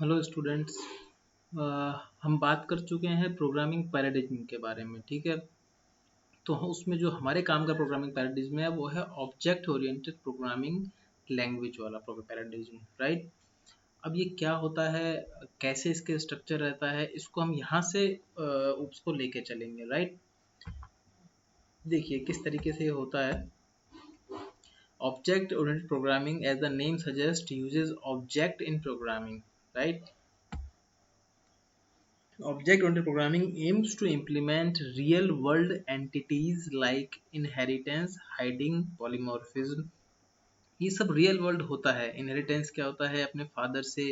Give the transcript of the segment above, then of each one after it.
Hello students. हम बात कर चुके हैं प्रोग्रामिंग पैराडिज्म के बारे में। ठीक है, तो उसमें जो हमारे काम का प्रोग्रामिंग पैराडिज्म है वो है ऑब्जेक्ट ओरिएंटेड प्रोग्रामिंग लैंग्वेज वाला पैराडिज्म, राइट। अब ये क्या होता है, कैसे इसके स्ट्रक्चर रहता है, इसको हम यहाँ से उसको लेके चलेंगे, राइट। देखिए किस तरीके से ये होता है। Object oriented programming as the name suggest uses object in programming, right. Object-oriented programming aims to implement real-world entities like inheritance, hiding, polymorphism। ये सब रियल वर्ल्ड होता है। इनहेरिटेंस क्या होता है, अपने फादर से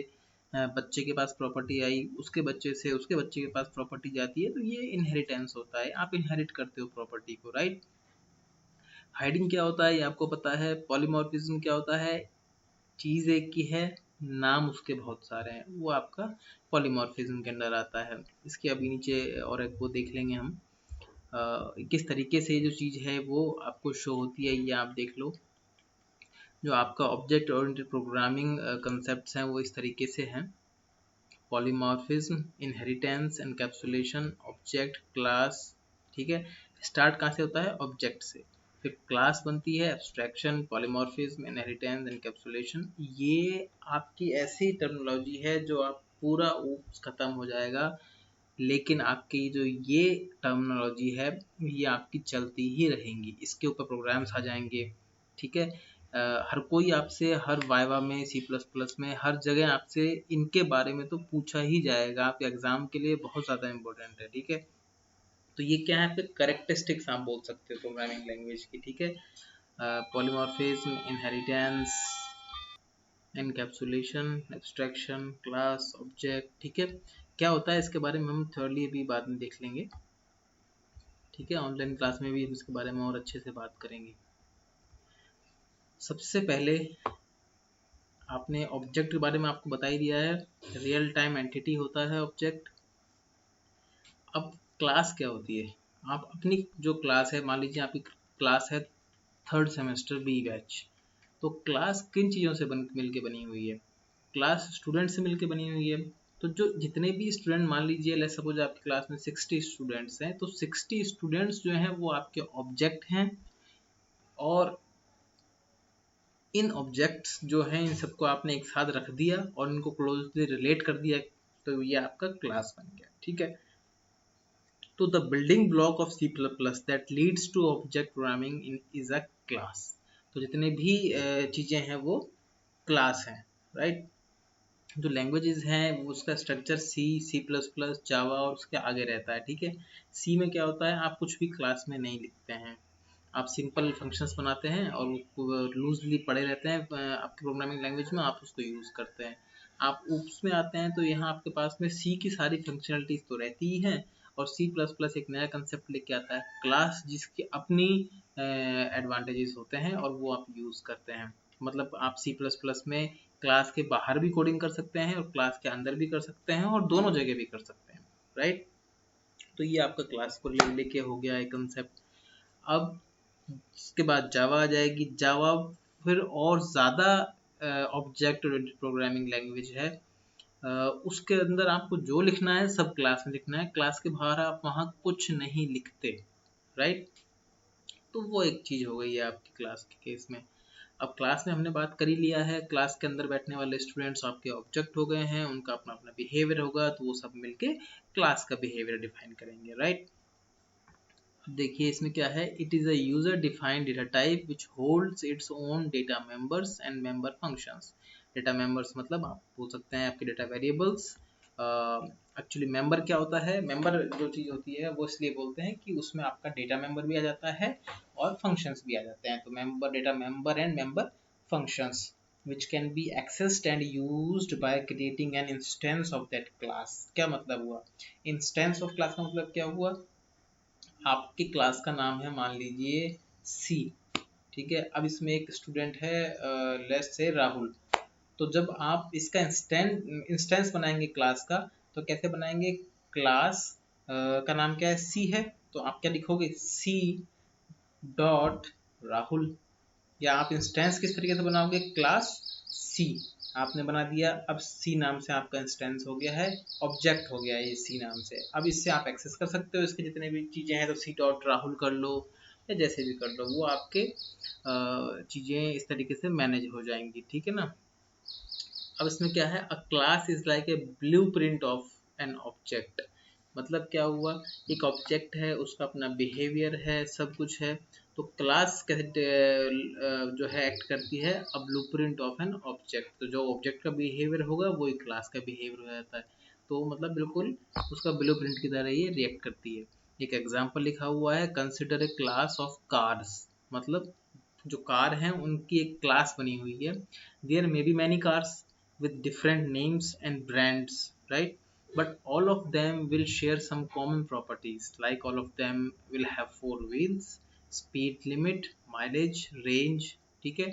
बच्चे के पास प्रॉपर्टी आई, उसके बच्चे से उसके बच्चे के पास प्रॉपर्टी जाती है, तो ये इनहेरिटेंस होता है। आप इनहेरिट करते हो प्रॉपर्टी को, राइट। हाइडिंग क्या होता है ये आपको पता है। पॉलीमॉर्फिज्म क्या होता है, चीज़ एक की है, नाम उसके बहुत सारे हैं, वो आपका पॉलीमॉर्फिज्म के अंदर आता है। इसके अभी नीचे और एक वो देख लेंगे हम किस तरीके से जो चीज़ है वो आपको शो होती है। ये आप देख लो, जो आपका ऑब्जेक्ट ओरिएंटेड प्रोग्रामिंग कंसेप्ट्स हैं वो इस तरीके से हैं। Polymorphism, inheritance, encapsulation, object, class. ठीक है, स्टार्ट कहाँ से होता है, ऑब्जेक्ट से, फिर क्लास बनती है, एब्स्ट्रैक्शन, पॉलीमॉर्फिज्म, इनहेरिटेंस, एनकैप्सुलेशन। ये आपकी ऐसी टर्मिनोलॉजी है जो आप पूरा ऊप्स खत्म हो जाएगा, लेकिन आपकी जो ये टर्मिनोलॉजी है ये आपकी चलती ही रहेंगी, इसके ऊपर प्रोग्राम्स आ जाएंगे। ठीक है, हर कोई आपसे हर वाइवा में, सी प्लस प्लस में, हर जगह आपसे इनके बारे में तो पूछा ही जाएगा। आपके एग्जाम के लिए बहुत ज़्यादा इंपॉर्टेंट है। ठीक है, तो ये क्या है, आपके करेक्टरिस्टिक्स आप बोल सकते हो प्रोग्रामिंग लैंग्वेज की। ठीक है, polymorphism, inheritance, encapsulation, abstraction, class, object. ठीक है, क्या होता है इसके बारे में हम थर्डली अभी बाद में देख लेंगे। ठीक है, ऑनलाइन क्लास में भी हम इसके बारे में और अच्छे से बात करेंगे। सबसे पहले आपने ऑब्जेक्ट के बारे में आपको बता ही दिया है, रियल टाइम एंटिटी होता है ऑब्जेक्ट। अब क्लास क्या होती है, आप अपनी जो क्लास है, मान लीजिए आपकी क्लास है थर्ड सेमेस्टर बी बैच, तो क्लास किन चीज़ों से मिल के बनी हुई है, क्लास स्टूडेंट से मिल के बनी हुई है। तो जो जितने भी स्टूडेंट, मान लीजिए लेट्स सपोज आपकी क्लास में 60 स्टूडेंट्स हैं, तो 60 स्टूडेंट्स जो हैं वो आपके ऑब्जेक्ट हैं, और इन ऑब्जेक्ट्स जो हैं इन सबको आपने एक साथ रख दिया और इनको क्लोजली रिलेट कर दिया, तो ये आपका क्लास बन गया। ठीक है, तो the building block of C plus plus that leads to object programming in is a class. तो जितने भी चीज़ें हैं वो क्लास हैं, राइट। जो लैंग्वेजेस हैं वो उसका स्ट्रक्चर सी, सी प्लस प्लस, जावा और उसके आगे रहता है। ठीक है, सी में क्या होता है, आप कुछ भी क्लास में नहीं लिखते हैं, आप सिंपल फंक्शंस बनाते हैं और वो लूजली पड़े रहते हैं आपकी प्रोग्रामिंग लैंग्वेज में, आप उसको यूज़ करते हैं। आप ऊप्स में आते हैं तो यहाँ आपके पास में सी की सारी फंक्शनलिटीज तो रहती ही हैं, और सी प्लस प्लस एक नया कंसेप्ट लेके आता है क्लास, जिसकी अपनी एडवांटेजेस होते हैं और वो आप यूज़ करते हैं। मतलब आप सी प्लस प्लस में क्लास के बाहर भी कोडिंग कर सकते हैं और क्लास के अंदर भी कर सकते हैं और दोनों जगह भी कर सकते हैं, राइट। तो ये आपका क्लास को लेके हो गया है कंसेप्ट। अब इसके बाद जावा आ जाएगी। जावा फिर और ज़्यादा ऑब्जेक्ट ओरिएंटेड प्रोग्रामिंग लैंग्वेज है। उसके अंदर आपको जो लिखना है सब क्लास में लिखना है, क्लास के बाहर आप वहाँ कुछ नहीं लिखते, राइट। तो वो एक चीज़ हो गई है आपकी क्लास के केस में। अब क्लास में हमने बात कर ही लिया है, क्लास के अंदर बैठने वाले स्टूडेंट्स आपके ऑब्जेक्ट हो गए हैं, उनका अपना अपना बिहेवियर होगा, तो वो सब मिलके क्लास का बिहेवियर डिफाइन करेंगे, राइट। देखिए इसमें क्या है, it is a user defined data type which holds its own data members and member functions. Data members मतलब आप बोल सकते हैं आपके डेटा वेरिएबल्स। एक्चुअली मेंबर क्या होता है, मेंबर जो चीज़ होती है वो इसलिए बोलते हैं कि उसमें आपका डेटा मेंबर भी आ जाता है और फंक्शंस भी आ जाते हैं। तो member, data member and member functions which can be accessed and used by creating an instance of that class। क्या मतलब हुआ, instance of class का मतलब क्या हुआ, आपकी क्लास का नाम है मान लीजिए सी। ठीक है, अब इसमें एक स्टूडेंट है लेट्स से राहुल। तो जब आप इसका इंस्टेंस बनाएंगे क्लास का, तो कैसे बनाएंगे, क्लास का नाम क्या है, सी है, तो आप क्या लिखोगे, सी डॉट राहुल। या आप इंस्टेंस किस तरीके से बनाओगे, क्लास सी। आपने बना दिया। अब सी नाम से आपका इंस्टेंस हो गया है, ऑब्जेक्ट हो गया है ये सी नाम से। अब इससे आप एक्सेस कर सकते हो इसके जितने भी चीज़ें हैं, तो सी डॉट राहुल कर लो या जैसे भी कर लो, वो आपके चीज़ें इस तरीके से मैनेज हो जाएंगी, ठीक है ना। अब इसमें क्या है, अ class is like a blueprint of an object. मतलब क्या हुआ, एक ऑब्जेक्ट है, उसका अपना बिहेवियर है, सब कुछ है, तो क्लास कैसे जो है एक्ट करती है, अ ब्लूप्रिंट ऑफ एन ऑब्जेक्ट। तो जो ऑब्जेक्ट का बिहेवियर होगा वही क्लास का बिहेवियर हो जाता है, तो मतलब बिल्कुल उसका ब्लूप्रिंट की तरह ये रिएक्ट करती है। एक एग्जांपल लिखा हुआ है, consider a class of cars. मतलब जो कार हैं उनकी एक क्लास बनी हुई है। There may be many cars with different names and brands, right? But all of them will share some common properties, like all of them will have 4 wheels, speed limit, mileage, range, ठीक है।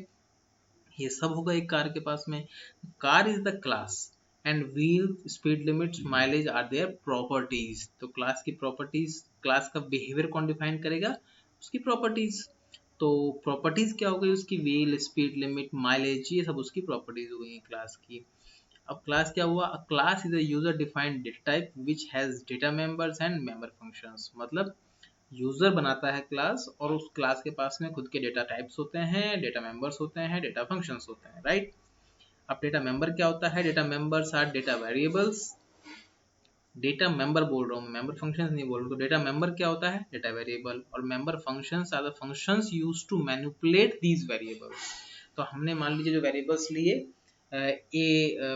ये सब होगा एक car के पास में। Car is the class and wheel, speed limits, mileage are their properties. तो क्लास की प्रॉपर्टीज, क्लास का बिहेवियर कौन डिफाइन करेगा, उसकी प्रॉपर्टीज। तो प्रॉपर्टीज क्या हो गई उसकी, व्हील, स्पीड लिमिट, माइलेज, ये सब उसकी प्रॉपर्टीज हो गई क्लास की। अब क्लास क्या हुआ, अ class is a user defined data type which has data members and member functions. मतलब यूजर बनाता है क्लास और उस क्लास के पास में खुद के डेटा टाइप्स होते हैं, डेटा मेंबर्स होते हैं, डेटा फंक्शंस होते हैं, राइट। अब डेटा मेंबर क्या होता है, data members are data variables. Data member बोल रहा हूँ, मेंबर फंक्शंस नहीं बोल रहा हूँ। तो डेटा मेंबर क्या होता है, डेटा वेरिएबल, और member functions are the functions used to manipulate these variables. तो हमने मान लीजिए जो वेरिएबल्स लिए,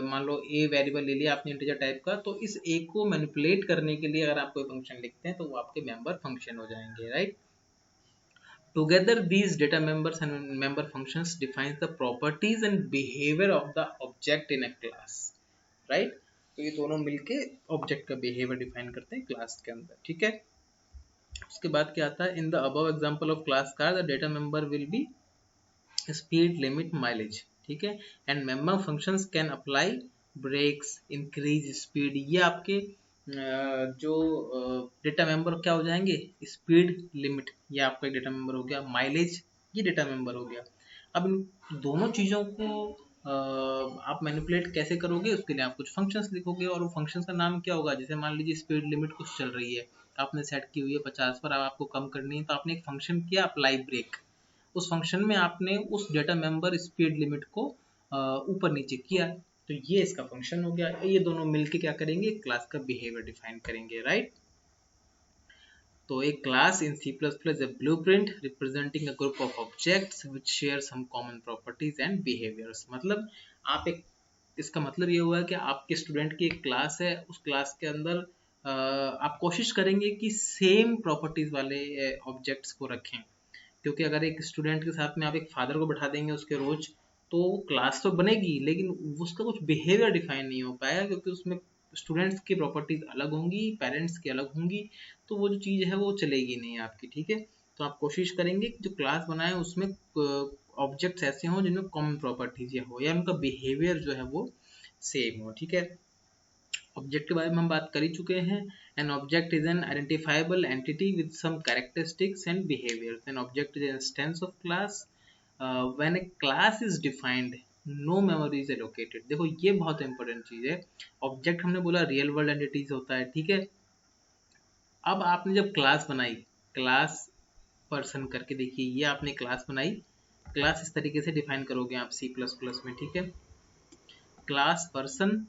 मान लो ए वेरिएबल ले लिया आपने इंटीजर टाइप का, तो इस ए को मैनिपुलेट करने के लिए अगर आप कोई फंक्शन लिखते हैं तो वो आपके मेंबर फंक्शन हो जाएंगे, right. Together, these data members and member functions defines the properties and behavior of the object in a class, right? तो ये दोनों मिलके ऑब्जेक्ट का बिहेवियर डिफाइन करते हैं क्लास के अंदर, ठीक है। उसके बाद क्या आता है, in the above example of class car the data member will be speed limit mileage, ठीक है, and member functions can apply brakes, increase speed. ये आपके जो डेटा मेंबर क्या हो जाएंगे, स्पीड लिमिट ये आपका डेटा मेंबर हो गया, माइलेज ये डेटा मेंबर हो गया। अब इन दोनों चीज़ों को आप मैनिपुलेट कैसे करोगे, उसके लिए आप कुछ फंक्शंस लिखोगे, और वो फंक्शंस का नाम क्या होगा। जैसे मान लीजिए स्पीड लिमिट कुछ चल रही है, आपने सेट की हुई है 50 पर, अब आपको कम करनी है, तो आपने एक फंक्शन किया अप्लाई ब्रेक। उस फंक्शन में आपने उस डेटा मेंबर स्पीड लिमिट को ऊपर नीचे किया, तो ये इसका फंक्शन हो गया। ये दोनों मिलके क्या करेंगे, क्लास का बिहेवियर डिफाइन करेंगे, राइट। तो एक class in C++ is a blueprint representing a group of objects which share some common properties and behaviors। मतलब आप एक, इसका मतलब ये हुआ है कि आपके स्टूडेंट की एक क्लास है, उस क्लास के अंदर आप कोशिश करेंगे कि सेम प्रॉपर्टीज वाले ऑब्जेक्ट्स को रखें। क्योंकि अगर एक स्टूडेंट के साथ में आप एक फादर को बैठा देंगे उसके रोज, तो क्लास तो बनेगी लेकिन उसका कुछ बिहेवियर डिफाइन नहीं हो पाएगा, क्योंकि उसमें स्टूडेंट्स की प्रॉपर्टीज अलग होंगी, पेरेंट्स की अलग होंगी, तो वो जो चीज़ है वो चलेगी नहीं आपकी, ठीक है। तो आप कोशिश करेंगे कि जो क्लास बनाए उसमें ऑब्जेक्ट्स ऐसे हों जिनमें कॉमन प्रॉपर्टीज हो या उनका बिहेवियर जो है वो सेम हो, ठीक है। ऑब्जेक्ट के बारे में हम बात कर ही चुके हैं। An object is an identifiable entity with some characteristics and behaviours. An object is an instance of class. When a class is defined no memory is allocated. देखो ये बहुत इंपॉर्टेंट चीज है। ऑब्जेक्ट हमने बोला रियल वर्ल्ड एंटिटीज होता है, ठीक है। अब आपने जब क्लास बनाई, क्लास पर्सन करके देखिए, ये आपने क्लास बनाई, क्लास इस तरीके से डिफाइन करोगे आप C++ में, ठीक है। क्लास पर्सन,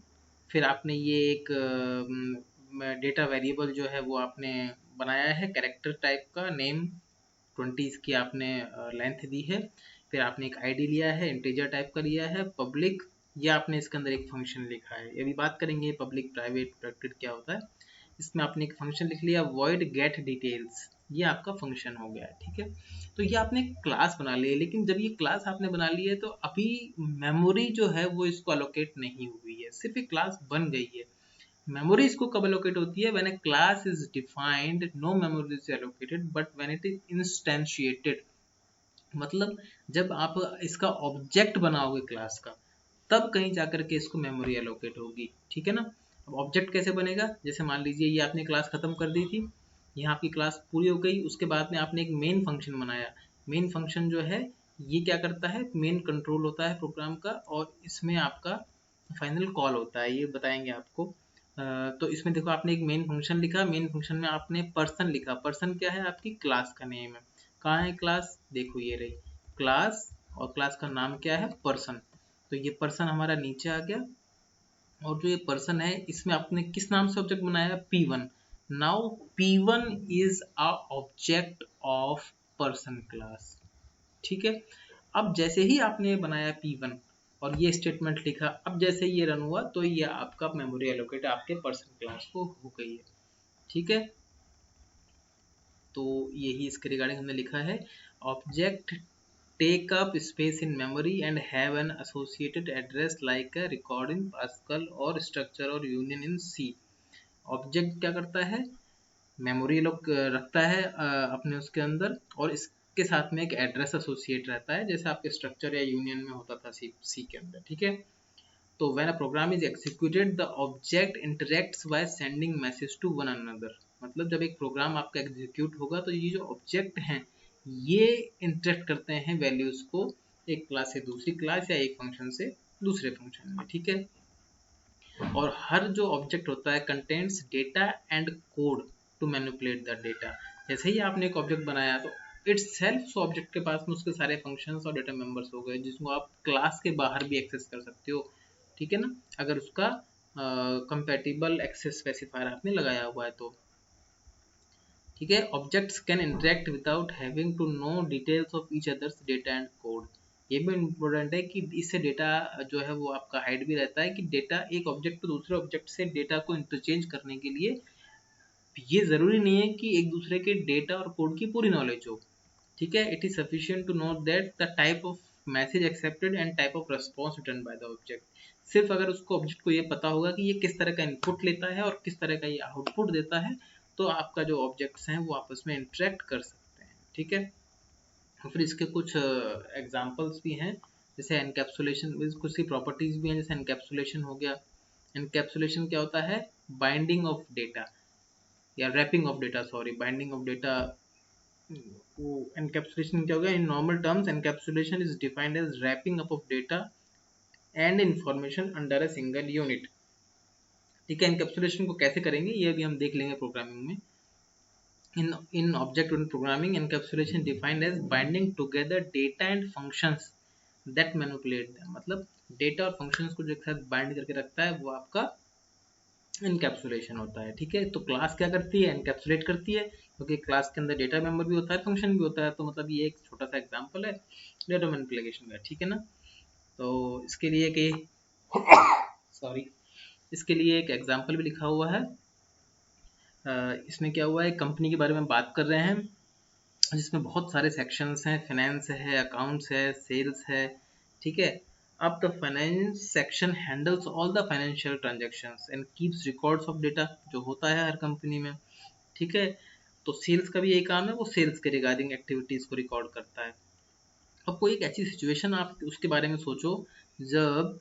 फिर आपने ये एक डेटा वेरिएबल जो है वो आपने बनाया है कैरेक्टर टाइप का, नेम 20 की आपने लेंथ दी है। फिर आपने एक आईडी लिया है, इंटीजर टाइप का लिया है, पब्लिक, ये आपने इसके अंदर एक फंक्शन लिखा है। ये भी बात करेंगे पब्लिक प्राइवेट प्रोटेक्टेड क्या होता है। इसमें आपने एक फंक्शन लिख लिया void get details, ये आपका फंक्शन हो गया, ठीक है। तो ये आपने क्लास बना ली है, लेकिन जब ये क्लास आपने बना ली है तो अभी मेमोरी जो है वो इसको अलोकेट नहीं हुई है, सिर्फ एक क्लास बन गई है। मेमोरी इसको कब एलोकेट होती है, when a class is defined no memory is allocated but when it is instantiated. मतलब जब आप इसका ऑब्जेक्ट बनाओगे क्लास का, तब कहीं जाकर के इसको मेमोरी एलोकेट होगी, ठीक है ना। अब ऑब्जेक्ट कैसे बनेगा, जैसे मान लीजिए ये आपने क्लास खत्म कर दी थी, यहाँ आपकी क्लास पूरी हो गई, उसके बाद में आपने एक मेन फंक्शन बनाया। मेन फंक्शन जो है ये क्या करता है, मेन कंट्रोल होता है प्रोग्राम का, और इसमें आपका फाइनल कॉल होता है, ये बताएंगे आपको। तो इसमें देखो आपने एक मेन फंक्शन लिखा, मेन फंक्शन में आपने पर्सन लिखा, पर्सन क्या है, आपकी क्लास का नेम है। कहाँ है क्लास, देखो ये रही क्लास, और क्लास का नाम क्या है, पर्सन। तो ये पर्सन हमारा नीचे आ गया, और जो ये पर्सन है इसमें आपने किस नाम से ऑब्जेक्ट बनाया, P1। Now P1 is a object of person class, ठीक है। अब जैसे ही आपने बनाया P1 और ये स्टेटमेंट लिखा, अब जैसे ये रन हुआ तो ये आपका मेमोरी एलोकेट आपके पर्सन क्लास को हो गई है, ठीक है। तो यही इसके रिगार्डिंग हमने लिखा है, object take up space in memory and have an associated address like a record in Pascal or structure or union in C। Object क्या करता है, मेमोरी लोग रखता है अपने उसके अंदर, और इसके साथ में एक एड्रेस एसोसिएट रहता है, जैसे आपके स्ट्रक्चर या यूनियन में होता था सी के अंदर, ठीक है। तो when a program is executed the object interacts by sending message to one another. मतलब जब एक प्रोग्राम आपका एग्जीक्यूट होगा तो ये जो ऑब्जेक्ट हैं ये इंटरेक्ट करते हैं वैल्यूज को एक क्लास से दूसरी क्लास या एक फंक्शन से दूसरे फंक्शन में, ठीक है। और हर जो ऑब्जेक्ट होता है contents data and code to manipulate the data. जैसे ही आपने एक ऑब्जेक्ट बनाया तो इट्स सेल्फ ऑब्जेक्ट के पास में उसके सारे फंक्शंस और डेटा मेंबर्स हो गए, जिसको आप क्लास के बाहर भी एक्सेस कर सकते हो, ठीक है ना, अगर उसका कंपैटिबल एक्सेस स्पेसिफायर आपने लगाया हुआ है तो, ठीक है। Objects can interact without having to know details of each others data and code. ये भी इम्पोर्टेंट है कि इससे डेटा जो है वो आपका हाइड भी रहता है, कि डेटा एक ऑब्जेक्ट तो दूसरे ऑब्जेक्ट से डेटा को इंटरचेंज करने के लिए ये जरूरी नहीं है कि एक दूसरे के डेटा और कोड की पूरी नॉलेज हो, ठीक है। It is sufficient to know that the type of message accepted and type of response return by the object. सिर्फ अगर उसको ऑब्जेक्ट को ये पता होगा कि ये किस तरह का इनपुट लेता है और किस तरह का ये आउटपुट देता है, तो आपका जो ऑब्जेक्ट्स हैं वो आपस में इंटरेक्ट कर सकते हैं, ठीक है। और फिर इसके कुछ एग्जांपल्स भी हैं, जैसे एनकैप्सुलेशन, कुछ सी प्रॉपर्टीज भी हैं, जैसे एनकैप्सुलेशन हो गया। एनकैप्सुलेशन क्या होता है, बाइंडिंग ऑफ डेटा या wrapping of data, sorry binding of data. वो एनकैप्सुलेशन क्या हो गया, in normal terms encapsulation is defined as wrapping up of data and information under a single unit, ठीक है। एनकैप्सुलेशन को कैसे करेंगे ये भी हम देख लेंगे प्रोग्रामिंग में। in object oriented programming, encapsulation defined as binding together data and functions that manipulate them। मतलब डेटा और फंक्शंस को जो एक साथ बाइंड करके रखता है वो आपका एनकैप्सुलेशन होता है, ठीक है। तो क्लास क्या करती है, एनकैप्सुलेट करती है, क्योंकि क्लास के अंदर डेटा मेंबर भी होता है, फंक्शन भी होता है। तो मतलब ये एक छोटा सा एग्जांपल है डेटा मैनिपुलेशन का, ठीक है ना। तो इसके लिए कि सॉरी इसके लिए एक एग्जांपल भी लिखा हुआ है। इसमें क्या हुआ है, कंपनी के बारे में बात कर रहे हैं जिसमें बहुत सारे सेक्शंस हैं, फाइनेंस है, अकाउंट्स है, सेल्स है, ठीक है। अब the finance section handles all the financial transactions and keeps records of data, जो होता है हर कंपनी में, ठीक है। तो सेल्स का भी यही काम है, वो सेल्स के रिगार्डिंग एक्टिविटीज को रिकॉर्ड करता है। अब कोई एक ऐसी सिचुएशन आप उसके बारे में सोचो जब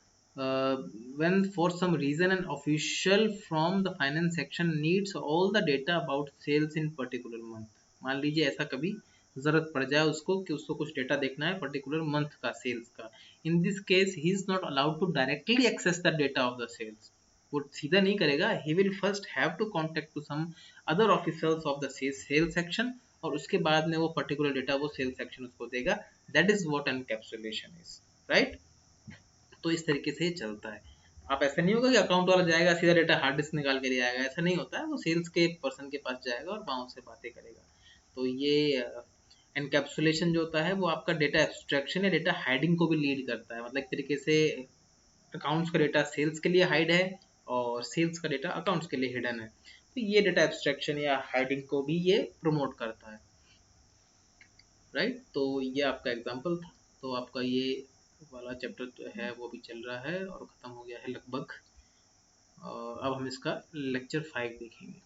when for some reason an official from the finance section needs all the data about sales in particular month। मान लीजिए ऐसा कभी जरूरत पड़ जाए उसको कि उसको कुछ डेटा देखना है पर्टिकुलर मंथ का सेल्स का। In this case he is not allowed to directly access the data of the sales. वो सीधा नहीं करेगा, he will first have to contact to some other officers of the sale section, और उसके बाद में वो पर्टिकुलर डेटा वो सेल सेक्शन उसको देगा। That is what encapsulation is, right. तो इस तरीके से चलता है। आप ऐसा नहीं होगा कि अकाउंट वाला जाएगा सीधा डेटा हार्ड डिस्क निकाल के ले आएगा, ऐसा नहीं होता है। वो सेल्स के पर्सन के पास जाएगा और वहाँ उससे बातें करेगा। तो ये एनकैप्सुलेशन जो होता है वो आपका डेटा एब्स्ट्रैक्शन या डेटा हाइडिंग को भी लीड करता है। मतलब एक तरीके से अकाउंट्स का डेटा सेल्स के लिए हाइड है और सेल्स का डेटा अकाउंट्स के लिए हिडन है। तो ये डेटा एब्स्ट्रैक्शन या हाइडिंग को भी ये प्रमोट करता है, राइट। तो ये आपका एग्जाम्पल था। तो आपका ये वाला चैप्टर जो है वो भी चल रहा है और ख़त्म हो गया है लगभग। अब हम इसका लेक्चर 5 देखेंगे।